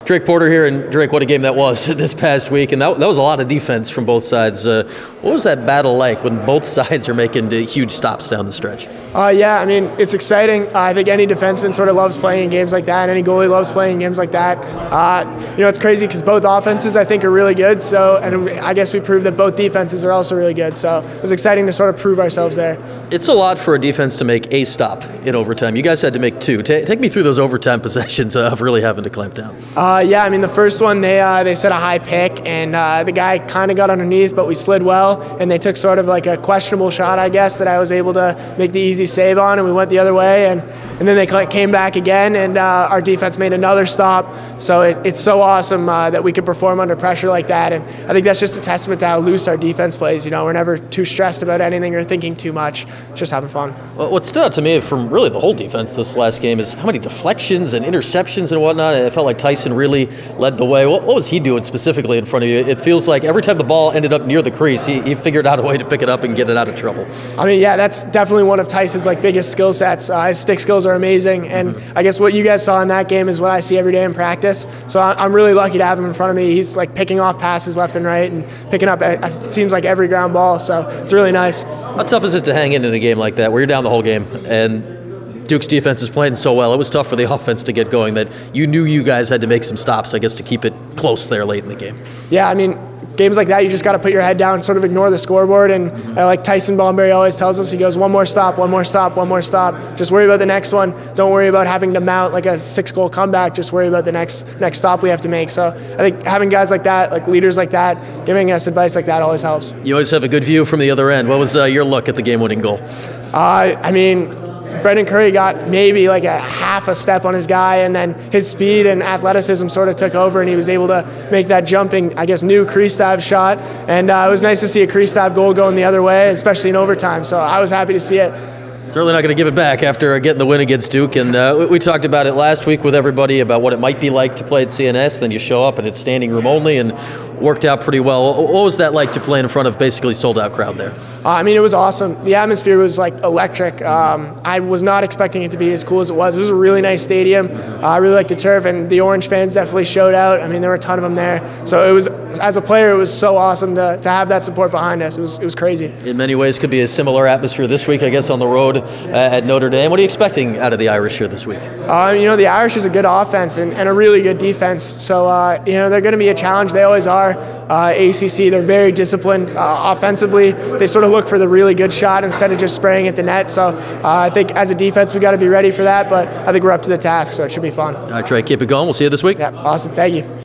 Drake Porter here, and Drake, what a game that was this past week, and that was a lot of defense from both sides. What was that battle like when both sides are making huge stops down the stretch? Yeah, I mean, it's exciting. I think any defenseman sort of loves playing in games like that. Any goalie loves playing in games like that. It's crazy because both offenses, I think, are really good. So, and I guess we proved that both defenses are also really good. So it was exciting to sort of prove ourselves there. It's a lot for a defense to make a stop in overtime. You guys had to make two. Take me through those overtime possessions of really having to clamp down. Yeah, I mean, the first one, they set a high pick, and the guy kind of got underneath, but we slid well, and they took sort of like a questionable shot, I guess, that I was able to make the easy save on, and we went the other way, and then they came back again, and our defense made another stop. So it's so awesome that we could perform under pressure like that, and I think that's just a testament to how loose our defense plays. You know, we're never too stressed about anything or thinking too much, just having fun. Well, what stood out to me from really the whole defense this last game is how many deflections and interceptions and whatnot. It felt like Tyson really led the way. What was he doing specifically in front of you? It feels like every time the ball ended up near the crease, he figured out a way to pick it up and get it out of trouble. I mean, yeah, that's definitely one of Tyson's biggest skill sets. His stick skills are amazing, and I guess what you guys saw in that game is what I see every day in practice. So I'm really lucky to have him in front of me. He's picking off passes left and right and picking up, it seems like, every ground ball. So it's really nice. How tough is it to hang in a game like that where you're down the whole game and Duke's defense is playing so well? It was tough for the offense to get going, that you knew you guys had to make some stops, I guess, to keep it close there late in the game. Yeah, I mean, games like that, you just got to put your head down, sort of ignore the scoreboard. And like Tyson Bomberry always tells us, he goes, one more stop, one more stop, one more stop. Just worry about the next one. Don't worry about having to mount like a 6-goal comeback. Just worry about the next stop we have to make. So I think having guys like that, like leaders like that, giving us advice like that always helps. You always have a good view from the other end. What was your look at the game-winning goal? I mean, Brendan Curry got maybe like a half a step on his guy, and then his speed and athleticism sort of took over, and he was able to make that jumping, I guess, new Kristav shot. And it was nice to see a Kristav goal going the other way, especially in overtime. So I was happy to see it. Certainly not going to give it back after getting the win against Duke. And we talked about it last week with everybody about what it might be like to play at CNS. Then you show up and it's standing room only, and worked out pretty well. What was that like to play in front of basically sold-out crowd there? I mean, it was awesome. The atmosphere was electric. I was not expecting it to be as cool as it was. It was a really nice stadium. I really liked the turf, and the Orange fans definitely showed out. I mean, there were a ton of them there. So it was, as a player, it was so awesome to have that support behind us. It was crazy. In many ways, could be a similar atmosphere this week, I guess, on the road at Notre Dame. What are you expecting out of the Irish here this week? The Irish is a good offense and a really good defense. So, they're going to be a challenge. They always are. ACC, they're very disciplined offensively. They sort of look for the really good shot instead of just spraying at the net. So I think as a defense, we got to be ready for that. But I think we're up to the task, so it should be fun. All right, Trey, keep it going. We'll see you this week. Yeah, awesome. Thank you.